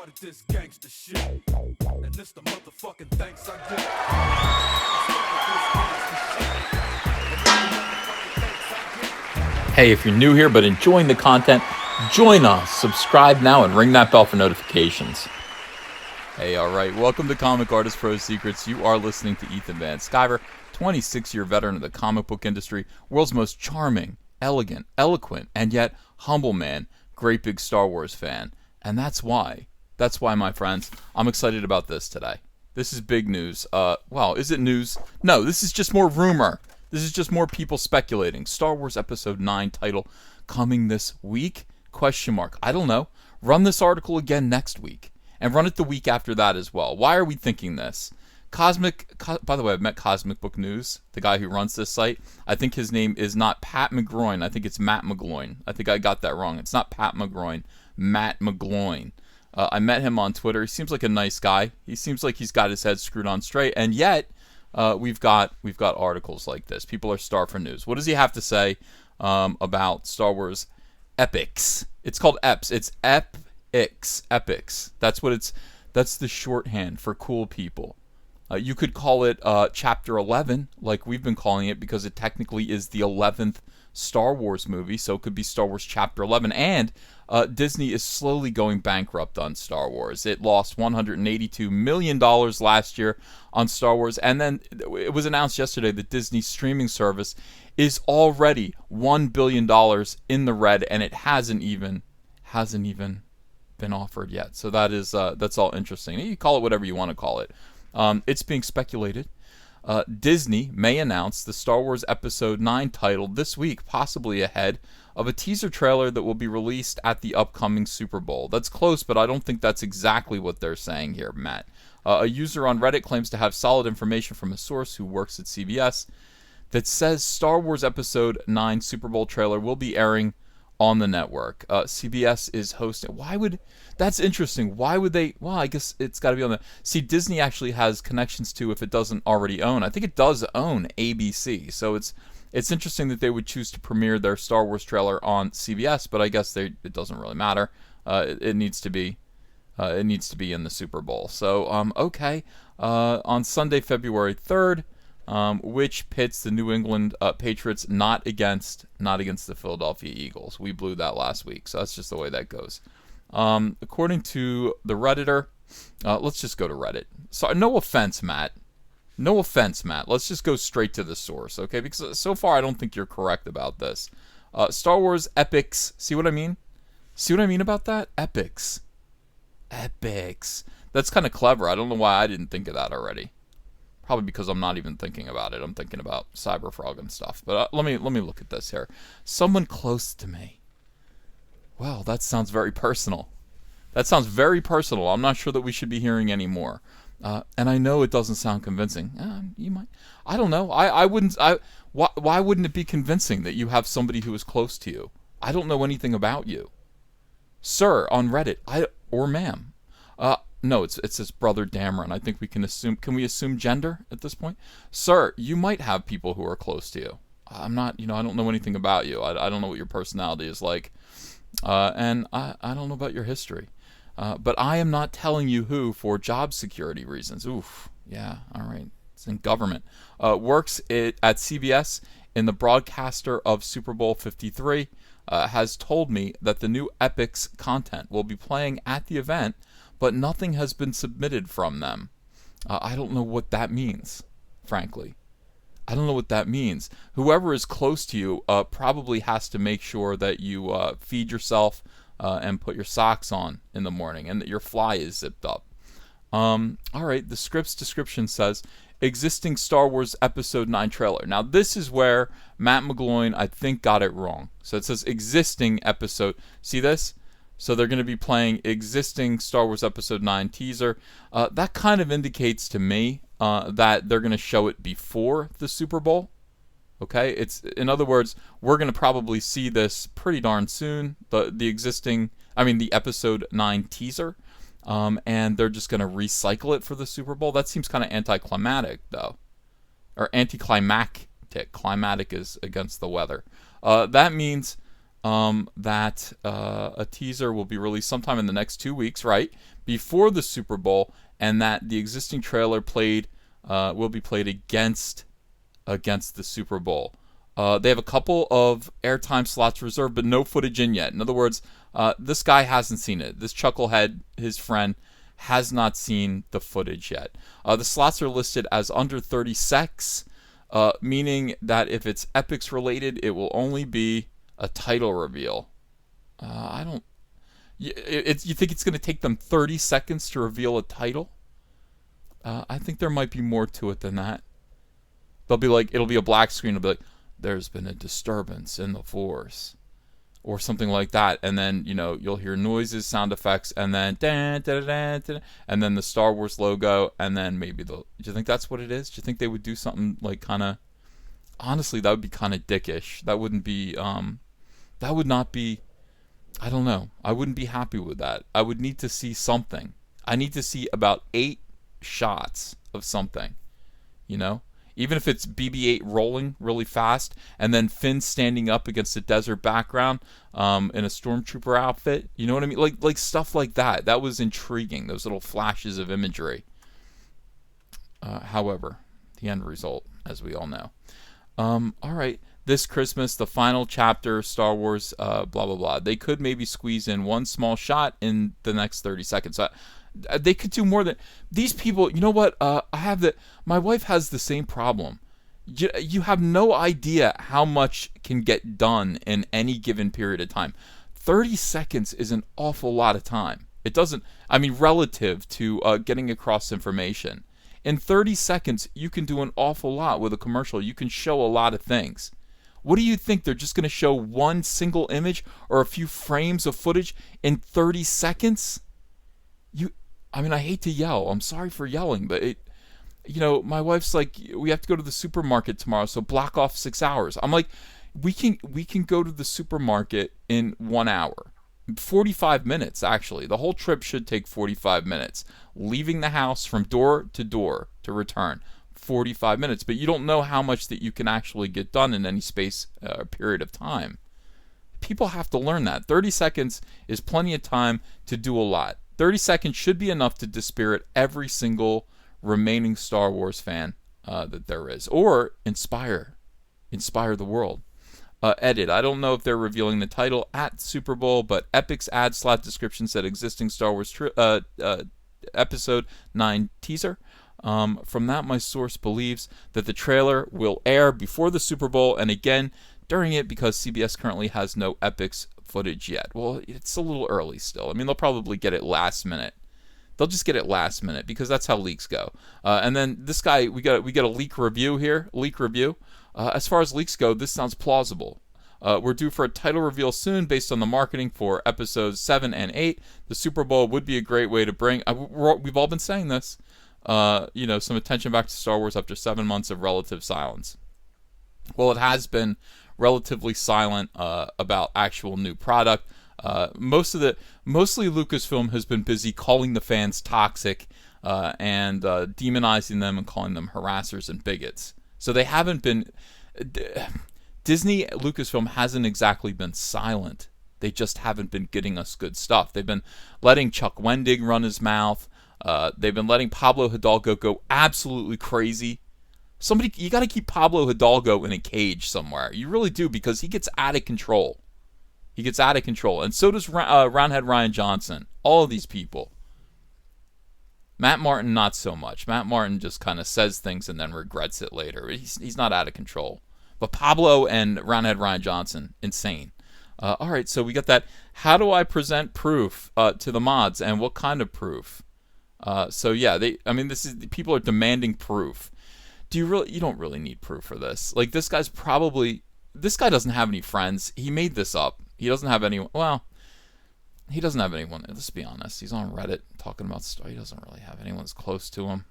started this gangster shit, and this the motherfucking thanks I get. Hey, if you're new here but enjoying the content, join us, subscribe now, and ring that bell for notifications. Hey, alright, welcome to Comic Artist Pro Secrets. You are listening to Ethan Van Sciver, 26-year veteran of the comic book industry, world's most charming, elegant, eloquent, and yet humble man, great big Star Wars fan. And that's why, my friends, I'm excited about this today. This is big news. Well, is it news? No, this is just more rumor. This is just more people speculating. Star Wars Episode 9 title coming this week? Question mark. I don't know. Run this article again next week. And run it the week after that as well. Why are we thinking this? By the way, I've met Cosmic Book News, the guy who runs this site. I think his name is not Pat McGroin. I think it's Matt McGloin. I think I got that wrong. It's not Pat McGroin. Matt McGloin. I met him on Twitter. He seems like a nice guy. He seems like he's got his head screwed on straight. And yet, we've got articles like this. People are starved for news. What does he have to say about Star Wars epics? It's called EPs. It's epics. That's what it's. That's the shorthand for cool people. You could call it Chapter 11, like we've been calling it, because it technically is the 11th Star Wars movie, so it could be Star Wars Chapter 11. And Disney is slowly going bankrupt on Star Wars. It lost $182 million last year on Star Wars, and then it was announced yesterday that Disney's streaming service is already $1 billion in the red, and it hasn't even been offered yet. So that's all interesting. You call it whatever you want to call it. It's being speculated. Disney may announce the Star Wars Episode 9 title this week, possibly ahead of a teaser trailer that will be released at the upcoming Super Bowl. That's close, but I don't think that's exactly what they're saying here, Matt. A user on Reddit claims to have solid information from a source who works at CBS that says Star Wars Episode 9 Super Bowl trailer will be airing on the network. CBS is hosting. That's interesting. Why would they? Well, I guess it's got to be on the. See, Disney actually has connections to, if it doesn't already own. I think it does own ABC. So it's interesting that they would choose to premiere their Star Wars trailer on CBS. But I guess it doesn't really matter. It needs to be. It needs to be in the Super Bowl. So okay. On Sunday, February 3rd. Which pits the New England Patriots not against the Philadelphia Eagles. We blew that last week, so that's just the way that goes. According to the Redditor, let's just go to Reddit. So, no offense, Matt. Let's just go straight to the source, okay? Because so far, I don't think you're correct about this. Star Wars epics. See what I mean? See what I mean about that? Epics. That's kind of clever. I don't know why I didn't think of that already. Probably because I'm not even thinking about it. I'm thinking about Cyberfrog and stuff. But let me look at this here. Someone close to me. Well, that sounds very personal. I'm not sure that we should be hearing any more. And I know it doesn't sound convincing. You might. I don't know. I wouldn't. Why wouldn't it be convincing that you have somebody who is close to you? I don't know anything about you, sir. On Reddit, or ma'am. No, it says Brother Dameron. I think we can assume. Can we assume gender at this point? Sir, you might have people who are close to you. I'm not, I don't know anything about you. I don't know what your personality is like. And I don't know about your history. But I am not telling you who for job security reasons. Oof. Yeah, all right. It's in government. Works at CBS in the broadcaster of Super Bowl 53. Has told me that the new Epics content will be playing at the event, but nothing has been submitted from them. I don't know what that means, frankly. I don't know what that means. Whoever is close to you probably has to make sure that you feed yourself and put your socks on in the morning and that your fly is zipped up. All right, the script's description says, existing Star Wars Episode 9 trailer. Now, this is where Matt McGloin, I think, got it wrong. So it says existing episode. See this? So they're going to be playing existing Star Wars Episode 9 teaser. That kind of indicates to me that they're going to show it before the Super Bowl. Okay? It's, in other words, we're going to probably see this pretty darn soon. The Episode 9 teaser. And they're just going to recycle it for the Super Bowl. That seems kind of anticlimactic, though. Or anticlimactic. Climatic is against the weather. That means that a teaser will be released sometime in the next 2 weeks, right before the Super Bowl, and that the existing trailer will be played against the Super Bowl. They have a couple of airtime slots reserved, but no footage in yet. In other words, this guy hasn't seen it. This chucklehead, his friend, has not seen the footage yet. The slots are listed as under 30 secs, meaning that if it's Epics related, it will only be a title reveal. I don't. You think it's going to take them 30 seconds to reveal a title? I think there might be more to it than that. They'll be like, it'll be a black screen. It'll be like, there's been a disturbance in the force, or something like that, and then you'll hear noises, sound effects, and then and then the Star Wars logo, and then maybe do you think that's what it is? Do you think they would do something like kind of? Honestly, that would be kind of dickish. That wouldn't be. That would not be. I don't know. I wouldn't be happy with that. I would need to see something. I need to see about 8 shots of something. Even if it's BB-8 rolling really fast, and then Finn standing up against a desert background in a stormtrooper outfit. You know what I mean? Like stuff like that. That was intriguing. Those little flashes of imagery. However, the end result, as we all know. All right. This Christmas, the final chapter, Star Wars, blah, blah, blah. They could maybe squeeze in one small shot in the next 30 seconds. They could do more than these people. You know what? My wife has the same problem. You have no idea how much can get done in any given period of time. 30 seconds is an awful lot of time. It doesn't. I mean, relative to getting across information. In 30 seconds, you can do an awful lot with a commercial. You can show a lot of things. What do you think? They're just going to show one single image or a few frames of footage in 30 seconds? I hate to yell. I'm sorry for yelling, but my wife's like, we have to go to the supermarket tomorrow, so block off 6 hours. I'm like, we can go to the supermarket in 1 hour. 45 minutes, actually. The whole trip should take 45 minutes. Leaving the house from door to return. 45 minutes. But you don't know how much that you can actually get done in any space period of time. People have to learn that. 30 seconds is plenty of time to do a lot. 30 seconds should be enough to dispirit every single remaining Star Wars fan that there is. Or inspire the world. Edit. I don't know if they're revealing the title at Super Bowl, but Epic's ad slot description said existing Star Wars Episode 9 teaser. From that, my source believes that the trailer will air before the Super Bowl and again during it because CBS currently has no Epic's footage yet. Well, it's a little early still. I mean, they'll probably get it last minute. They'll just get it last minute because that's how leaks go. And then this guy, we got a leak review here. As far as leaks go, this sounds plausible. We're due for a title reveal soon based on the marketing for episodes 7 and 8. The Super Bowl would be a great way to bring, we've all been saying this, some attention back to Star Wars after 7 months of relative silence. Well, it has been relatively silent about actual new product. Mostly Lucasfilm has been busy calling the fans toxic and demonizing them and calling them harassers and bigots. So they haven't been... Disney, Lucasfilm hasn't exactly been silent. They just haven't been getting us good stuff. They've been letting Chuck Wendig run his mouth. They've been letting Pablo Hidalgo go absolutely crazy. You got to keep Pablo Hidalgo in a cage somewhere. You really do, because he gets out of control. And so does Roundhead Ryan Johnson. All of these people. Matt Martin, not so much. Matt Martin just kind of says things and then regrets it later. He's not out of control. But Pablo and Roundhead Ryan Johnson, insane. All right, so we got that. How do I present proof to the mods, and what kind of proof? People are demanding proof. You don't really need proof for this. Like, this guy doesn't have any friends. He made this up. He doesn't have anyone. Well, he doesn't have anyone. Let's be honest. He's on Reddit talking about stuff. He doesn't really have anyone that's close to him.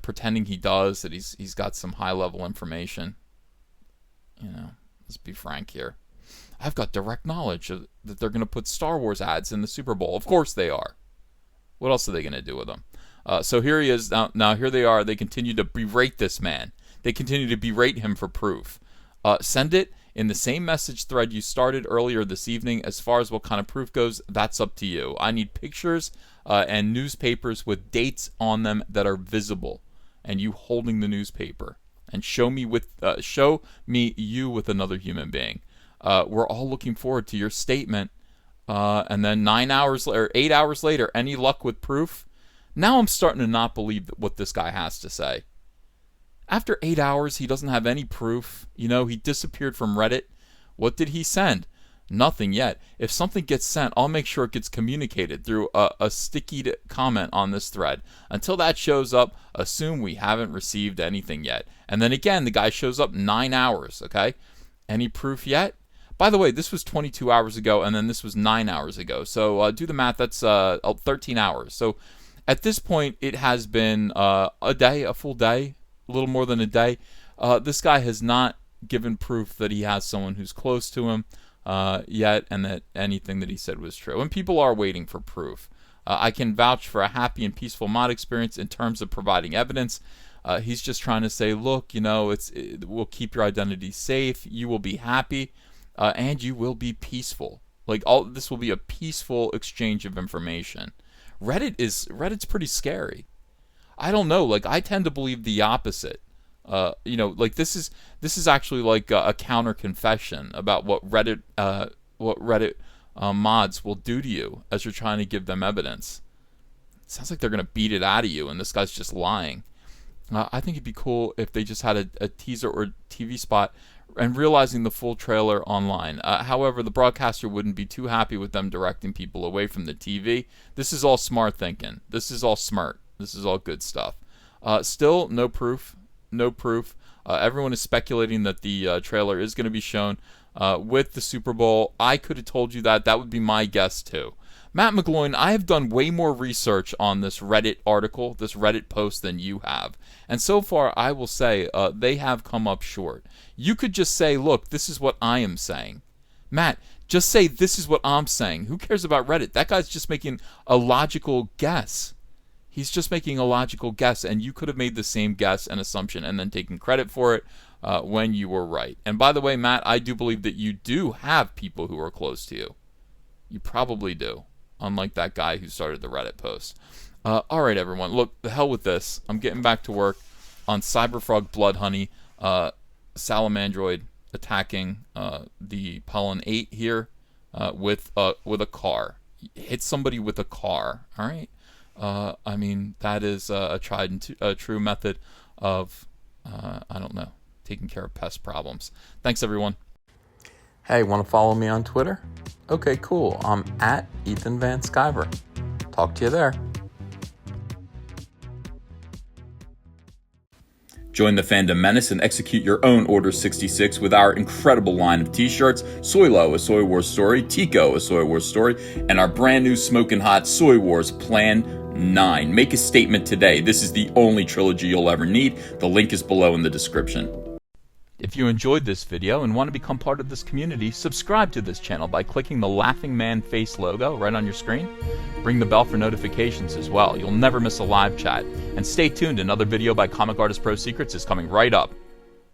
Pretending he does, that he's got some high level information. Let's be frank here. I've got direct knowledge that they're going to put Star Wars ads in the Super Bowl. Of course they are. What else are they going to do with them? So here he is. Now here they are. They continue to berate this man. They continue to berate him for proof. Send it In the same message thread you started earlier this evening, as far as what kind of proof goes, that's up to you. I need pictures and newspapers with dates on them that are visible, and you holding the newspaper, and show me you with another human being. We're all looking forward to your statement. And then 8 hours later, any luck with proof? Now I'm starting to not believe what this guy has to say. After 8 hours, he doesn't have any proof. You know, he disappeared from Reddit. What did he send? Nothing yet. If something gets sent, I'll make sure it gets communicated through a sticky comment on this thread. Until that shows up, assume we haven't received anything yet. And then again, the guy shows up 9 hours, okay? Any proof yet? By the way, this was 22 hours ago, and then this was 9 hours ago. So do the math. That's 13 hours. So at this point, it has been a full day, a little more than a day. This guy has not given proof that he has someone who's close to him yet, and that anything that he said was true. And people are waiting for proof. I can vouch for a happy and peaceful mod experience in terms of providing evidence. He's just trying to say, look, you know, we'll keep your identity safe. You will be happy, and you will be peaceful. Like this will be a peaceful exchange of information. Reddit's pretty scary. I don't know. Like, I tend to believe the opposite. You know, like this is actually like a counter confession about what Reddit mods will do to you as you're trying to give them evidence. It sounds like they're gonna beat it out of you, and this guy's just lying. I think it'd be cool if they just had a teaser or TV spot and realizing the full trailer online. However, the broadcaster wouldn't be too happy with them directing people away from the TV. This is all smart thinking. This is all smart. This is all good stuff. Still, no proof. No proof. Everyone is speculating that the trailer is going to be shown with the Super Bowl. I could have told you that. That would be my guess too. Matt McGloin, I have done way more research on this Reddit article, this Reddit post than you have. And so far, I will say they have come up short. You could just say, look, this is what I am saying. Matt, just say this is what I'm saying. Who cares about Reddit? That guy's just making a logical guess. He's just making a logical guess, and you could have made the same guess and assumption and then taken credit for it when you were right. And by the way, Matt, I do believe that you do have people who are close to you. You probably do, unlike that guy who started the Reddit post. All right, everyone. Look, the hell with this. I'm getting back to work on Cyberfrog Blood Honey, Salamandroid attacking the Pollen 8 here with a car. Hit somebody with a car, all right? I mean, that is a tried and true method of, I don't know, taking care of pest problems. Thanks, everyone. Hey, want to follow me on Twitter? Okay, cool. I'm at Ethan Van Sciver. Talk to you there. Join the fandom menace and execute your own Order 66 with our incredible line of t-shirts, Soylo, a Soy Wars story, Tico, a Soy Wars story, and our brand new smoking hot Soy Wars Plan 9. Make a statement today. This is the only trilogy you'll ever need. The link is below in the description. If you enjoyed this video and want to become part of this community, subscribe to this channel by clicking the laughing man face logo right on your screen. Ring the bell for notifications as well. You'll never miss a live chat. And stay tuned, another video by Comic Artist Pro Secrets is coming right up.